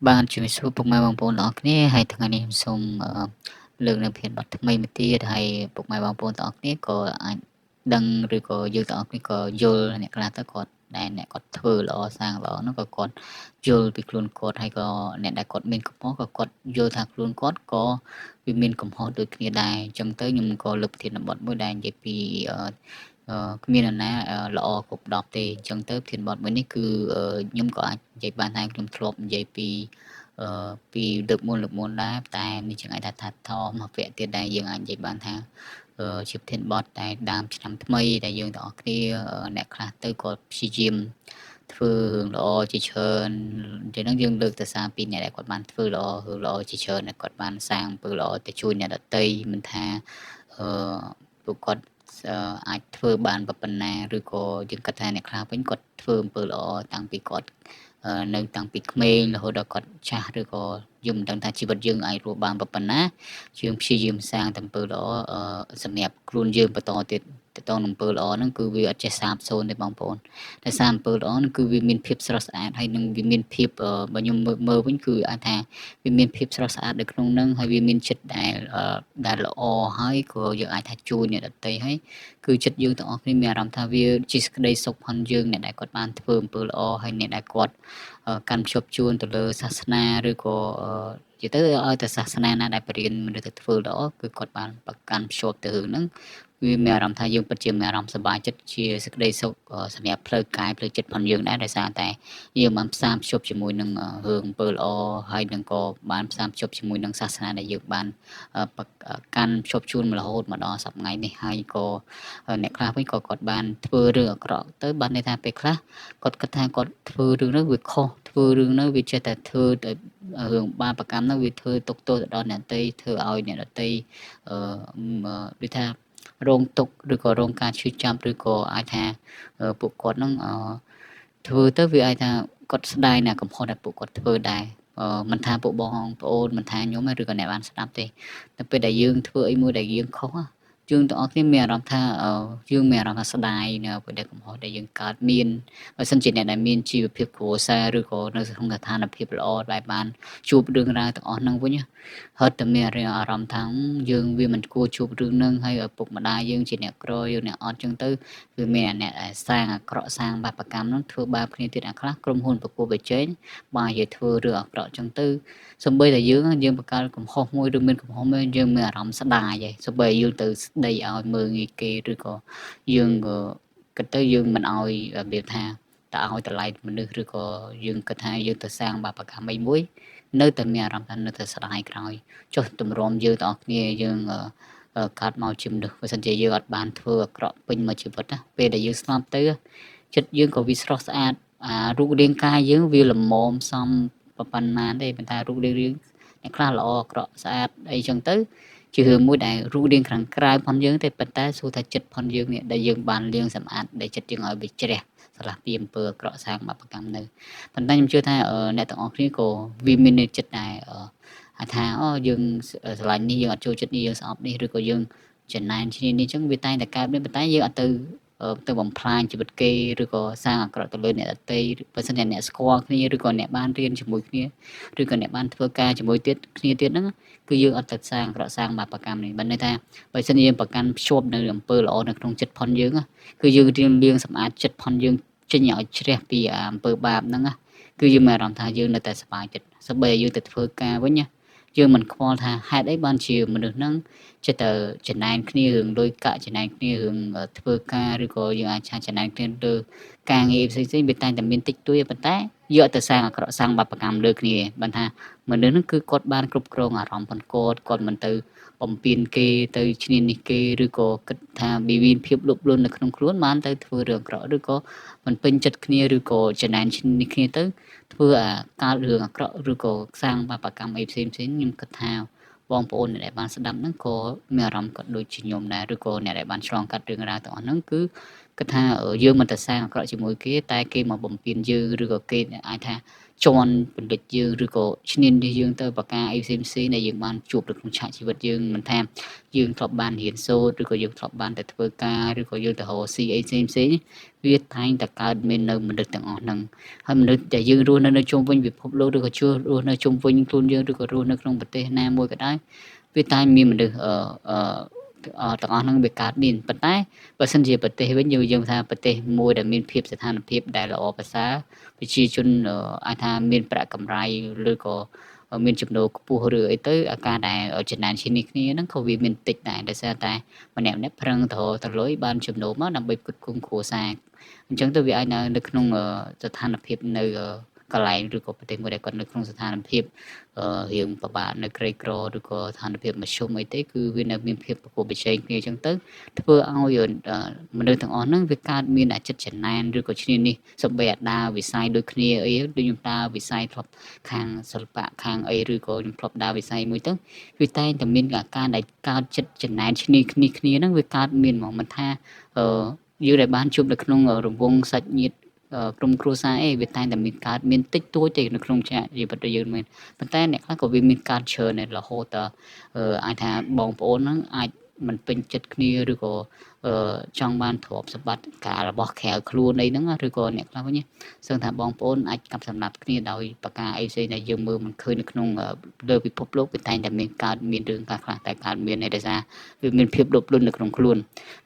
បានជំរាបសួរពុកម៉ែបងប្អូនទាំងអស់គ្នាហើយថ្ងៃនេះខ្ញុំសូមលើកនៅភានបទថ្មីមួយទៀតហើយពុកម៉ែបងប្អូនទាំងអស់គ្នាក៏អាចដឹងឬក៏យើងទាំងអស់គ្នាក៏យល់អ្នកខ្លះទៅគាត់ដែលអ្នកគាត់ធ្វើល្អសាងល្អនោះក៏គាត់យល់ពីខ្លួនគាត់ហើយក៏អ្នកដែលគាត់មានកំហុសក៏គាត់យល់ថាខ្លួនគាត់ក៏វាមានកំហុសដូចគ្នាដែរអញ្ចឹងទៅខ្ញុំក៏លើកប្រធានបទមួយដែលនិយាយពីគ្មាននរណាល្អគ្រប់10ទេអញ្ចឹងទៅប្រធានបទមួយនេះគឺខ្ញុំក៏អាចនិយាយបានថាខ្ញុំធ្លាប់និយាយពីលើកមុនដែរតែនេះជាអាចថាថមកវគ្គទៀតដែលយើងអាចនិយាយបានថាជាប្រធានបទតែដើមឆ្នាំថ្មីដែលយើងទាំងអស់គ្នាអ្នកខ្លះទៅក៏ព្យាយាមធ្វើរឿងល្អជាច្រើនអញ្ចឹងយើងលើកទៅសារពីអ្នកដែលគាត់បានធ្វើរឿងល្អជាច្រើនដែលគាត់បានសាងអំពើល្អទៅជួយអ្នកដទៃមិនថាពួកគាត់អាចធ្វើបានប៉ុណ្ណាឬក៏យើងគិតថាអ្នកខ្លះវិញគាត់ធ្វើអំពើល្អតាំងពីគាត់នៅតាំងពីក្មេងរហូតដល់គាត់ចាស់ឬក៏យើងមិនដឹងថាជីវិតយើងអាចរស់បានប៉ុណ្ណាយើងព្យាយាមសាងតែអំពើល្អសម្រាប់ខ្លួនយើងបន្តទៀតទៅតអំពើល្អហ្នឹងគឺវាអត់ចេះសាបសូន្យទេបងប្អូនតែសារអំពើល្អហ្នឹងគឺវាមានភាពស្រស់ស្អាតហើយនឹងវាមានភាពបើខ្ញុំមើលវិញគឺអាចថាវាមានភាពស្រស់ស្អាតនៅក្នុងហ្នឹងហើយវាមានចិត្តដែលល្អហើយក៏យើងអាចថាជួយអ្នកដទៃហើយគឺចិត្តយើងទាំងអស់គ្នាមានអារម្មណ៍ថាវាជាសេចក្តីសុខផងយើងអ្នកដែលគាត់បានធ្វើអំពើល្អហើយអ្នកដែលគាត់កាន់ភ្ជាប់ជួនទៅលើសាសនាឬក៏និយាយទៅឲ្យតែសាសនាណាដែលបរៀនមនុស្សទៅធ្វើល្អគឺគាត់បានប្រកាន់ភ្ជាប់ទៅរឿងហ្នឹងវាមានអារម្មណ៍ថាយើងពិតជាមានអារម្មណ៍សប្បាយចិត្តជាសេចក្តីសុខសម្រាប់ផ្លូវកាយផ្លូវចិត្តផងយើងដែរដោយសារតែយើងបានផ្សារភ្ជាប់ជាមួយនឹងរឿងអំពើល្អហើយនឹងក៏បានផ្សារភ្ជាប់ជាមួយនឹងសាសនាដែលយើងបានកាន់ភ្ជាប់ជួនរហូតមកដល់សប្តាហ៍នេះហើយក៏អ្នកខ្លះវិញក៏គាត់បានធ្វើរឿងអាក្រក់ទៅបានន័យថាពេលខ្លះគាត់គិតថាគាត់ធ្វើរឿងនោះវាខុសធ្វើរឿងនោះវាចេះតែធ្វើទៅរឿងបាបកម្មនោះវាធ្វើទុកទោសទៅដល់អ្នកដទៃធ្វើឲ្យអ្នកដទៃដូចថារងទុក្ខឬក៏រងការឈឺចាប់ឬក៏អាចថាពួកគាត់នឹងធ្វើទៅវាអាចថាគាត់ស្ដាយណាកំហុសដែលពួកគាត់ធ្វើដែរមិនថាពួកបងប្អូនមិនថាខ្ញុំឬក៏អ្នកបានស្ដាប់ទេតែពេលដែលយើងធ្វើអីមួយដែលយើងខុសយើងទាំងអស់គ្នាមានអារម្មណ៍ថាយើងមានអារម្មណ៍ថាស្ដាយនៅពេលដែលកំហុសដែលយើងកើតមានបើសិនជាអ្នកដែលមានជីវភាពគ្រួសារឬក៏នៅក្នុងស្ថានភាពល្អដែលបានជួបរឿងរ៉ាវទាំងអស់ហ្នឹងវិញហត់តែមានអារម្មណ៍ថាយើងវាមិនគួរជួបរឿងហ្នឹងហើយឪពុកម្ដាយយើងជាអ្នកក្រយើងអ្នកអត់ចឹងទៅវាមានអ្នកសាងអាក្រក់សាងបាបកម្មហ្នឹងធ្វើបាបគ្នាទៀតអាខ្លះក្រុមហ៊ុនប្រកួតប្រជែងបាននិយាយធ្វើរឿងអាក្រក់ចឹងទៅសូម្បីតែយើងបង្កើតកំហុសមួយឬមានកំហុសមួយយើងមានអារម្មណ៍ស្ដាយហើយសូម្បីយើងទៅស្ដីឲ្យមើលងាយគេឬក៏យើងគិតទៅយើងមិនឲ្យរបៀបថាតើឲ្យតម្លៃមនុស្សឬក៏យើងគិតថាយើងទៅសាងបាបកម្មអីមួយនៅតែមានអារម្មណ៍ថានៅតែស្ដាយក្រោយចុះទម្រាំយើងទាំងអស់គ្នាយើងកើតមកជាមនុស្សបើសិនជាយើងអត់បានធ្វើអាក្រក់ពេញមួយជីវិតណាពេលដែលយើងស្លាប់ទៅចិត្តយើងក៏វាស្រស់ស្អាតរូបរាងកាយយើងវាល្មមសមប៉ុណ្ណាទេប៉ុន្តែរូបរាងអ្នកខ្លះល្អអាក្រក់ស្អាតអីចឹងទៅជារឿងមួយដែលរូបរាងខាងក្រៅផងយើងទេប៉ុន្តែសួរថាចិត្តផងយើងនេះដែលយើងបានលាងសម្អាតដែលចិត្តយើងឲ្យវាជ្រះឆ្លាស់ពីអំពើអាក្រក់សាងបាបកម្មនៅប៉ុន្តែខ្ញុំជឿថាអ្នកទាំងអស់គ្នាក៏វាមានចិត្តដែរថាយើងស្រឡាញ់នេះយើងអត់ចូលចិត្តនេះយើងស្អប់នេះឬក៏យើងចំណែនឈ្នានេះអញ្ចឹងវាតែងតែកើតមានប៉ុន្តែយើងអត់ទៅបំផ្លាញជីវិតគេឬក៏សាងអាក្រក់ទៅលើអ្នកដទៃបើសិនជាអ្នកស្គាល់គ្នាឬក៏អ្នកបានរៀនជាមួយគ្នាឬក៏អ្នកបានធ្វើការជាមួយគ្នាទៀតហ្នឹងគឺយើងអត់ទៅសាងអាក្រក់សាងបាបកម្មនេះបើន័យថាបើសិនជាយើងប្រកាន់ភ្ជាប់នៅអំពើល្អនៅក្នុងចិត្តផុនយើងគឺយើងរៀនលាងសម្អាតចិត្តផុនយើងចេញឲ្យជ្រះពីអំពើបាបហ្នឹងគឺយើងមានអារម្មណ៍ថាយើងនៅតែសប្បាយចិត្តសូម្បីយើងទៅធ្វើការវិញយើងមិនខ្វល់ថាហេតុអីបានជាមនុស្សហ្នឹងចិត្តទៅចំណែនគ្នារឿងលុយកាក់ចំណែនគ្នារឿងធ្វើការឬក៏យើងអាចចំណែនគ្នាលើការងារផ្សេងៗវាតែងតែមានតិចតួចប៉ុន្តែយកទៅសាងអាក្រក់សាងបាបកម្មលើគ្នាបានថាមនុស្សហ្នឹងគឺគាត់បានគ្រប់គ្រងអារម្មណ៍គាត់មិនទៅបំពេញគេទៅឈ្នានេះគេឬក៏គិតថាមានភាពលុបលន់នៅក្នុងខ្លួនបានទៅធ្វើរឿងអាក្រក់ឬក៏មិនពេញចិត្តគ្នាឬក៏ចំណែនឈ្នានេះគ្នាទៅធ្វើកើតរឿងអាក្រក់ឬក៏សាងបាបកម្មអីផ្សេងខ្ញុំគិតថាបងប្អូនអ្នកដែលបានស្ដាប់ហ្នឹងក៏មានអារម្មណ៍ក៏ដូចជាខ្ញុំដែរឬក៏អ្នកដែលបានឆ្លងកាត់រឿងរ៉ាវទាំងអស់ហ្នឹងគឺគិតថាយើងមិនទៅសាងអាក្រក់ជាមួយគេតែគេមកបំពេញយើងឬក៏គេអាចថា ជន់បណ្ឌិតយើងឬក៏ឈ្នានីសយើងទៅបកការអីផ្សេងៗដែលយើងបានជួបនៅក្នុងឆាកជីវិតយើងមិនថាយើងធ្លាប់បានរៀនសូត្រឬក៏យើងធ្លាប់បានតែធ្វើការឬក៏យើងទៅរកស៊ីអីផ្សេងៗវាតែងតែកើតមាននៅមនុស្សទាំងអស់ហ្នឹងហើយមនុស្សដែលយើងរស់នៅជុំវិញពិភពលោកឬក៏ជួរស់នៅជុំវិញខ្លួនយើងឬក៏រស់នៅក្នុងប្រទេសណាមួយក៏ដោយវាតែមានមនុស្សទាំងអស់ហ្នឹងវាកើតមានប៉ុន្តែបើសិនជាប្រទេសវិញយើងថាប្រទេសមួយដែលមានភាពស្ថានភាពដែលល្អប្រសើរប្រជាជនអាចថាមានប្រាក់កម្រៃឬក៏មានចំណូលខ្ពស់ឬអីទៅអាការដែលចំណានឈាននេះគ្នាហ្នឹងក៏វាមានតិចដែរដោយសារតែម្នាក់ប្រឹងទៅលុយបានចំណូលមកដើម្បីផ្គត់ផ្គង់គ្រួសារអញ្ចឹងទៅវាអាចនៅក្នុងស្ថានភាពនៅកន្លែងឬក៏ប្រទេសមួយដែលគាត់នៅក្នុងស្ថានភាពរៀងពិបាកនៅក្រីក្រឬក៏ស្ថានភាពមធ្យមអីទេគឺវានៅមានភាពប្រកួតប្រជែងគ្នាអញ្ចឹងទៅធ្វើឲ្យមនុស្សទាំងអស់ហ្នឹងវាកើតមានអាចិតចំណានឬក៏ឈ្នានីសសំបីអាដាវិស័យដូចគ្នាអីដូចខ្ញុំដើរវិស័យធ្លាប់ខាងសិល្បៈខាងអីឬក៏ខ្ញុំធ្លាប់ដើរវិស័យមួយទៅវាតែងតែមានអាការដែលកើតចិត្តចំណានឈ្នានីសគ្នាហ្នឹងវាកើតមានហ្មងមិនថាយើងដែលបានជួបនៅក្នុងរង្វង់សាច់ញាតិក្រុមគ្រួសារអីវាតែងតែមានកើតមានតិចតួចទេនៅក្នុងឆាកជីវិតរបស់យើងមែនប៉ុន្តែអ្នកខ្លះក៏វាមានកើតច្រើនរហូតដល់អាចថាបងប្អូនហ្នឹងអាចមិនពេញចិត្តគ្នាឬក៏ចង់បានទ្រព្យសម្បត្តិការរបស់ក្រៅខ្លួនអីហ្នឹងឬក៏អ្នកខ្លះវិញសឹងថាបងប្អូនអាចកាប់សម្លាប់គ្នាដោយប្រការអីផ្សេងដែលយើងមើលមិនឃើញនៅក្នុងលើពិភពលោកវាតែងតែមានកើតមានរឿងខ្លះតែកើតមានឯដោយសារវាមានភាពលោភលន់នៅក្នុងខ្លួន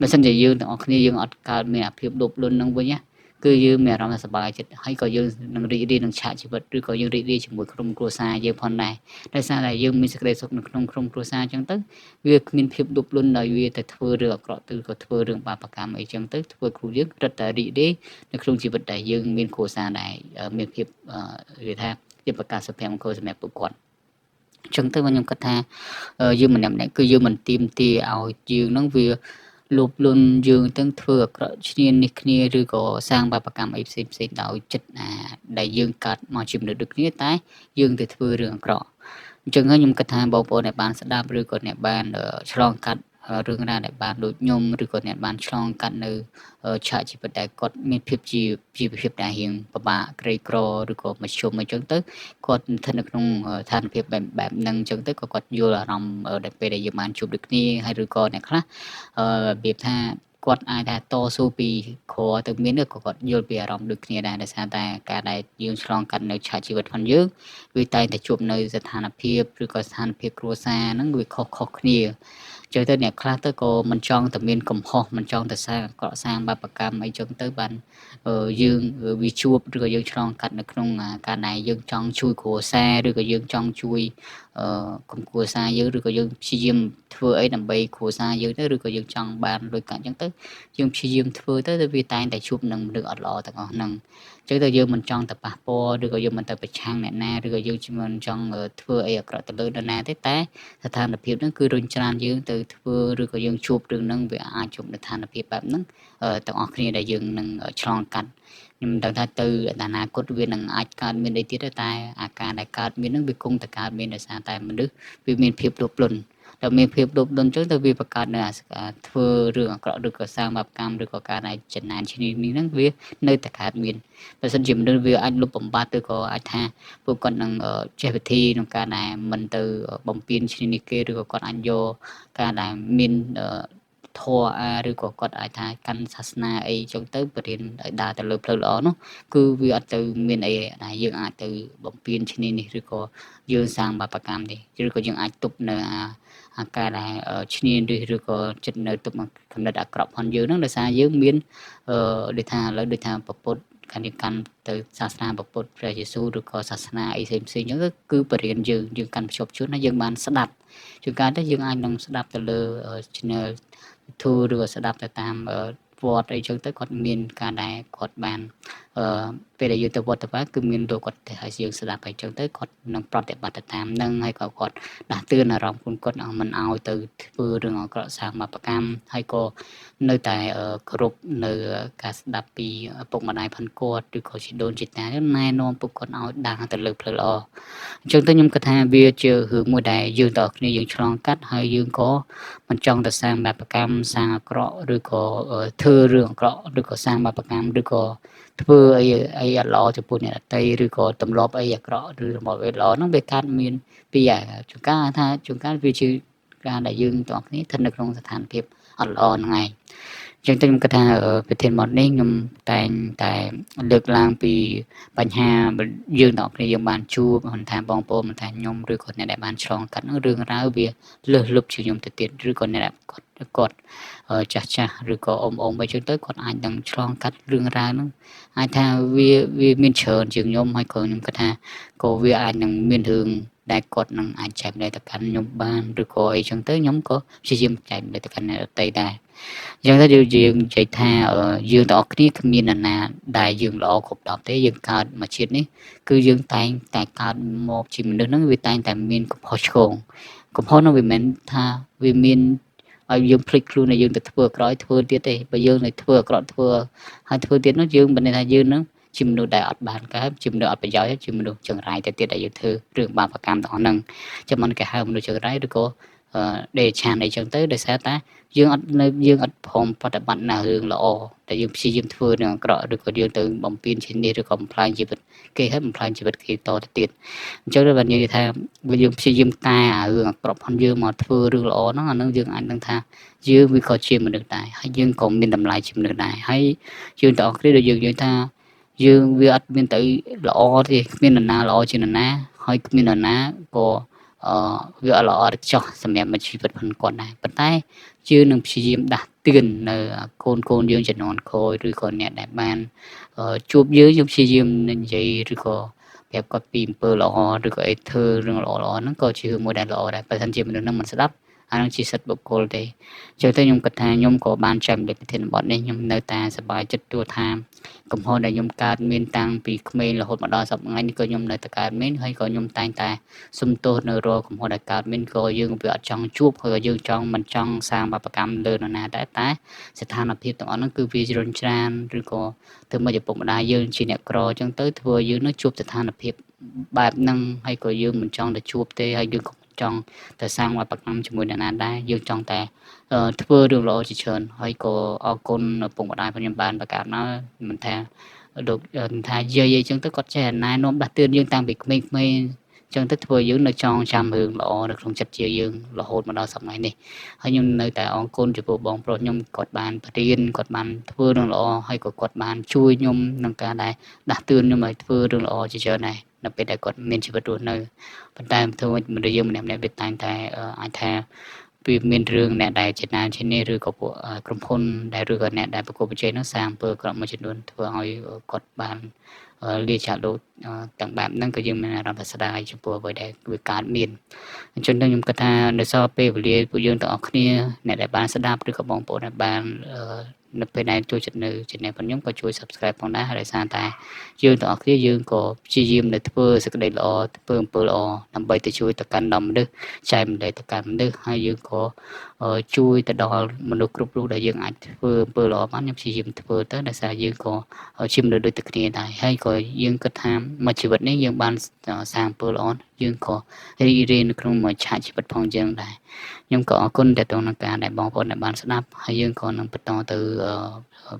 បើមិនជាយើងទាំងអស់គ្នាយើងអត់កើតមានអាភាពលោភលន់ហ្នឹងវិញណាគឺយើងមានអារម្មណ៍ថាសប្បាយចិត្តហើយក៏យើងនឹងរីករាយនឹងឆាកជីវិតឬក៏យើងរីករាយជាមួយក្រុមគ្រួសារយើងផងដែរដោយសារតែយើងមានសេចក្តីសុខនៅក្នុងក្រុមគ្រួសារអញ្ចឹងទៅវាគ្មានភាពលោភលន់ដោយវាទៅធ្វើរឿងអាក្រក់ឬក៏ធ្វើរឿងបាបកម្មអីចឹងទៅធ្វើគ្រូយើងរត់តែរីករាយនៅក្នុងជីវិតដែលយើងមានគ្រួសារដែរមានភាពនិយាយថាជាប្រកាសសុភមង្គលសម្រាប់ពួកគាត់ចឹងទៅខ្ញុំគិតថាយើងម្នាក់គឺយើងមិនទៀមទាឲ្យយើងនឹងវាលោភលន់យើងទាំងធ្វើអាក្រក់ឈ្នានីសគ្នាឬក៏សាងបាបកម្មអីផ្សេងដោយចិត្តដែលយើងកាត់មកជាមនុស្សដូចគ្នាតែយើងទៅធ្វើរឿងអាក្រក់អញ្ចឹងខ្ញុំគិតថាបងប្អូនដែលបានស្ដាប់ឬក៏អ្នកបានឆ្លងកាត់រឿងរ៉ាវដែលបានដូចខ្ញុំឬក៏អ្នកបានឆ្លងកាត់នៅឆាកជីវិតដែលគាត់មានភាពជីវភាពដែលរៀងពិបាកក្រីក្រឬក៏មធ្យមអញ្ចឹងទៅគាត់ស្ថិតនៅក្នុងស្ថានភាពបែបហ្នឹងអញ្ចឹងទៅក៏គាត់យល់អារម្មណ៍ដែលពេលដែលយើងបានជួបដូចគ្នាហើយឬក៏អ្នកខ្លះរបៀបថាគាត់អាចថាតស៊ូពីក្រទៅមានក៏គាត់យល់ពីអារម្មណ៍ដូចគ្នាដែរដោយសារតែការដែលយើងឆ្លងកាត់នៅឆាកជីវិតរបស់យើងវាតែងតែជួបនៅស្ថានភាពឬក៏ស្ថានភាពគ្រួសារហ្នឹងវាខុសគ្នាចឹងទៅអ្នកខ្លះទៅក៏មិនចង់តែមានកំហុសមិនចង់តែសាងអាក្រក់សាងបាបកម្មអីចឹងទៅបានយើងវាជួបឬក៏យើងឆ្លងកាត់នៅក្នុងការដែលយើងចង់ជួយគ្រួសារឬក៏យើងចង់ជួយក្រុមគ្រួសារយើងឬក៏យើងព្យាយាមធ្វើអីដើម្បីគ្រួសារយើងទៅឬក៏យើងចង់បានលុយកាក់ចឹងទៅយើងព្យាយាមធ្វើទៅវាតែងតែជួបនឹងមនុស្សអត់ល្អទាំងអស់ហ្នឹងចឹងទៅយើងមិនចង់ទៅប៉ះពាល់ឬក៏យើងមិនទៅប្រឆាំងអ្នកណាឬក៏យើងមិនចង់ធ្វើអីអាក្រក់ទៅលើនរណាទេតែស្ថានភាពហ្នឹងគឺរុញច្រានយើងទៅធ្វើឬក៏យើងជួបរឿងហ្នឹងវាអាចជួបនៅស្ថានភាពបែបហ្នឹងទាំងអស់គ្នាដែលយើងនឹងឆ្លងកាត់ខ្ញុំមិនដឹងថាទៅអនាគតវានឹងអាចកើតមានអីទៀតតែអាការដែលកើតមានហ្នឹងវាគង់តែកើតមានដោយសារតែមនុស្សវាមានភាពលោភលន់ដល់មានភាពលោភលន់ចឹងទៅវាបង្កើតនៅធ្វើរឿងអាក្រក់ឬក៏សាងបាបកម្មឬក៏ការដែលចំណានឈ្នានីសហ្នឹងវានៅតែកើតមានបើសិនជាមនុស្សវាអាចលុបបំបាត់ឬក៏អាចថាពួកគាត់នឹងចេះវិធីក្នុងការដែលមិនទៅបំពេញឈ្នានីសគេឬក៏គាត់អាចយកការដែលមានធម៌ឬក៏គាត់អាចថាកាន់សាសនាអីចឹងទៅបរិញ្ញាឲ្យដើរទៅលើផ្លូវល្អនោះគឺវាអត់ទៅមានអីដែលយើងអាចទៅបំពេញឈ្នានីសឬក៏យើងសាងបាបកម្មទេឬក៏យើងអាចទប់នៅអាការដែលឈ្នានីសឬក៏ចិត្តនៅទប់កំណត់អាក្រក់ផងយើងហ្នឹងដោយសារយើងមានដូចថាឥឡូវដូចថាប្រពុតកាន់ទៅសាសនាប្រពុតព្រះយេស៊ូវឬក៏សាសនាអីផ្សេងៗហ្នឹងគឺបរិញ្ញាយើងកាន់ភ្ជាប់ជួនហើយយើងបានស្ដាប់ជួនកាលទៅយើងអាចនឹងស្ដាប់ទៅលើ channel YouTube ឬក៏ស្ដាប់ទៅតាមវត្តអីចឹងទៅគាត់មានការដែលគាត់បានពេលដែលយើងទៅវត្តទៅបាគឺមានលោកគាត់ឲ្យយើងស្ដាប់អីចឹងទៅគាត់នឹងប្រតិបត្តិតាមនឹងហើយក៏គាត់ដាស់តឿនអារម្មណ៍ខ្លួនគាត់មិនឲ្យទៅធ្វើរឿងអាក្រក់សាងបាបកម្មហើយក៏នៅតែគោរពនៅការស្ដាប់ពីពុកម្ដាយផងគាត់ឬក៏ជីដូនជីតាណែនាំពួកគាត់ឲ្យដើរទៅលើផ្លូវល្អអញ្ចឹងទៅខ្ញុំគិតថាវាជារឿងមួយដែលយើងទាំងអស់គ្នាយើងឆ្លងកាត់ហើយយើងក៏មិនចង់ទៅសាងបាបកម្មសាងអាក្រក់ឬក៏ធ្វើរឿងអាក្រក់ឬក៏សាងបាបកម្មឬក៏ ធ្វើអីអត់ល្អចំពោះអ្នកដទៃឬក៏ទម្លាប់អីអាក្រក់ឬរបស់វាល្អហ្នឹងវាកើតមានពីជួនកាលថាជួនកាលវាជាការដែលយើងទាំងអស់គ្នាស្ថិតនៅក្នុងស្ថានភាពអត់ល្អហ្នឹងឯងអញ្ចឹងទៅខ្ញុំគិតថាប្រធានបទនេះខ្ញុំតែងតែលើកឡើងពីបញ្ហាយើងទាំងអស់គ្នាយើងបានជួបមិនថាបងប្អូនមិនថាខ្ញុំឬក៏អ្នកដែលបានឆ្លងកាត់រឿងរ៉ាវវាលើសលប់ជាងខ្ញុំទៅទៀតឬក៏អ្នកដែលគាត់ចាស់ឬក៏អ៊ំអីចឹងទៅគាត់អាចនឹងឆ្លងកាត់រឿងរ៉ាវហ្នឹងអាចថាវាមានច្រើនជាងខ្ញុំហើយក៏ខ្ញុំគិតថាក៏វាអាចនឹងមានរឿងដែលគាត់នឹងអាចចែកម្លែកទៅកាន់ខ្ញុំបានឬក៏អីចឹងទៅខ្ញុំក៏ព្យាយាមចែកម្លែកទៅកាន់អ្នកដទៃដែរអញ្ចឹងទៅយើងនិយាយថាយើងទាំងអស់គ្នាគ្មាននរណាដែលយើងល្អគ្រប់10ទេយើងកើតមកជាតិនេះគឺយើងតែងតែកើតមកជាមនុស្សហ្នឹងវាតែងតែមានកំហុសឆ្គងកំហុសនោះវាមិនថាវាមានឲ្យយើងភ្លេចខ្លួនឲ្យយើងទៅធ្វើអាក្រក់ធ្វើទៀតទេបើយើងនៅធ្វើអាក្រក់ធ្វើហើយធ្វើទៀតនោះយើងមិនដឹងថាយើងនឹងជាមនុស្សដែលអត់បានកើតជាមនុស្សអត់ប្រយោជន៍ជាមនុស្សចង្រៃទៅទៀតដែលយើងធ្វើរឿងបាបកម្មទាំងអស់ហ្នឹងចាំមិនគេហៅមនុស្សចង្រៃឬក៏ដេឆានអីចឹងទៅដោយសារតែយើងអត់ព្រមប្រតិបត្តិនៅរឿងល្អតែយើងព្យាយាមធ្វើរឿងអាក្រក់ឬក៏យើងទៅបំពេញជានេះឬក៏បំផ្លាញជីវិតគេហើយបំផ្លាញជីវិតគេតទៅទៀតអញ្ចឹងបាននិយាយថាយើងព្យាយាមកែរឿងអាក្រក់ផងយើងមកធ្វើរឿងល្អហ្នឹងអានឹងយើងអាចនឹងថាយើងវាក៏ជាមនុស្សដែរហើយយើងក៏មានតម្លៃជាមនុស្សដែរហើយយើងទាំងអស់គ្នាដូចយើងនិយាយថាយើងវាអត់មានទៅល្អទេគ្មាននរណាល្អជាងនរណាហើយគ្មាននរណាក៏វាអត់ល្អចោះសម្រាប់ជីវិតផងគាត់ដែរប៉ុន្តែយើងនឹងព្យាយាមដាស់តឿននៅកូនយើងជំនាន់ក្រោយឬក៏អ្នកដែលបានជួបយើងព្យាយាមនិយាយឬក៏ប្រាប់គាត់ពីអំពើល្អឬក៏អីធ្វើរឿងល្អហ្នឹងក៏ជាមួយដែលល្អដែរបើមិនជាមនុស្សហ្នឹងមិនស្ដាប់អានឹងជាសិទ្ធិបុគ្គលទេអញ្ចឹងទៅខ្ញុំគិតថាខ្ញុំក៏បានចែកម្លែកប្រធានបទនេះខ្ញុំនៅតែសប្បាយចិត្តទោះថាកំហុសដែលខ្ញុំកើតមានតាំងពីក្មេងរហូតមកដល់សប្តាហ៍ថ្ងៃនេះក៏ខ្ញុំនៅតែកើតមានហើយក៏ខ្ញុំតែងតែសុំទោសនៅរាល់កំហុសដែលកើតមានក៏យើងវាអត់ចង់ជួបហើយយើងមិនចង់សាងបាបកម្មលើនរណាដែរតែស្ថានភាពទាំងអស់ហ្នឹងគឺវារុញច្រានឬក៏ធ្វើមកឪពុកម្ដាយយើងជាអ្នកក្រអញ្ចឹងទៅធ្វើយើងនឹងជួបស្ថានភាពបែបហ្នឹងហើយក៏យើងមិនចង់ទៅជួបទេហើយយើងក៏ចង់ទៅសាងបាបកម្មជាមួយអ្នកណាដែរយើងចង់តែធ្វើរឿងល្អជាច្រើនហើយក៏អរគុណឪពុកម្ដាយរបស់ខ្ញុំបានបង្កើតមកមិនថាលោកថាយាយអីចឹងទៅគាត់ចេះណែនាំដាស់តឿនយើងតាំងពីក្មេងៗចឹងទៅធ្វើយើងនៅចងចាំរឿងល្អនៅក្នុងចិត្តជាយើងរហូតមកដល់សម័យនេះហើយខ្ញុំនៅតែអរគុណចំពោះបងប្រុសខ្ញុំគាត់បានបរៀនគាត់បានធ្វើរឿងល្អហើយក៏គាត់បានជួយខ្ញុំក្នុងការដែលដាស់តឿនខ្ញុំឲ្យធ្វើរឿងល្អជាច្រើនដែរនៅពេលដែលគាត់មានជីវិតរស់នៅប៉ុន្តែធ្វើមនុស្សយើងម្នាក់ៗវាតែងតែអាចថាវាមានរឿងអ្នកដែលចេតនាជានេះឬក៏ពួកក្រុមហ៊ុនដែលឬក៏អ្នកដែលប្រកបប្រជែងនោះសាងអំពើអាក្រក់មួយចំនួនធ្វើឲ្យគាត់បានលាចាកលោកទាំងបែបហ្នឹងក៏យើងមានអារម្មណ៍ស្ដាយចំពោះអ្វីដែលវាកើតមានអញ្ចឹងខ្ញុំគិតថានៅសល់ពេលវេលាពួកយើងទាំងអស់គ្នាអ្នកដែលបានស្ដាប់ឬក៏បងប្អូនដែលបាននៅពេលដែលចូលចិត្តនៅ channel របស់ខ្ញុំក៏ជួយ Subscribe ផងដែរដោយសារតែយើងទាំងអស់គ្នាយើងក៏ព្យាយាមនៅធ្វើសេចក្តីល្អធ្វើអំពើល្អដើម្បីទៅជួយទៅកាន់ដល់មនុស្សចែកម្លែកទៅកាន់មនុស្សហើយយើងក៏ជួយទៅដល់មនុស្សគ្រប់រូបដែលយើងអាចធ្វើអំពើល្អបានខ្ញុំព្យាយាមធ្វើទៅដោយសារយើងក៏ជាមនុស្សដូចតែគ្នាដែរហើយក៏យើងគិតថាមួយជីវិតនេះយើងបានសាងអំពើល្អយើងក៏រីករាយនៅក្នុងមួយឆាកជីវិតផងយើងដែរខ្ញុំក៏អរគុណទៅនឹងការដែលបងប្អូនដែលបានស្ដាប់ហើយយើងក៏នឹងបន្តទៅ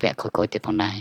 វគ្គក្រោយៗទៀតផងដែរ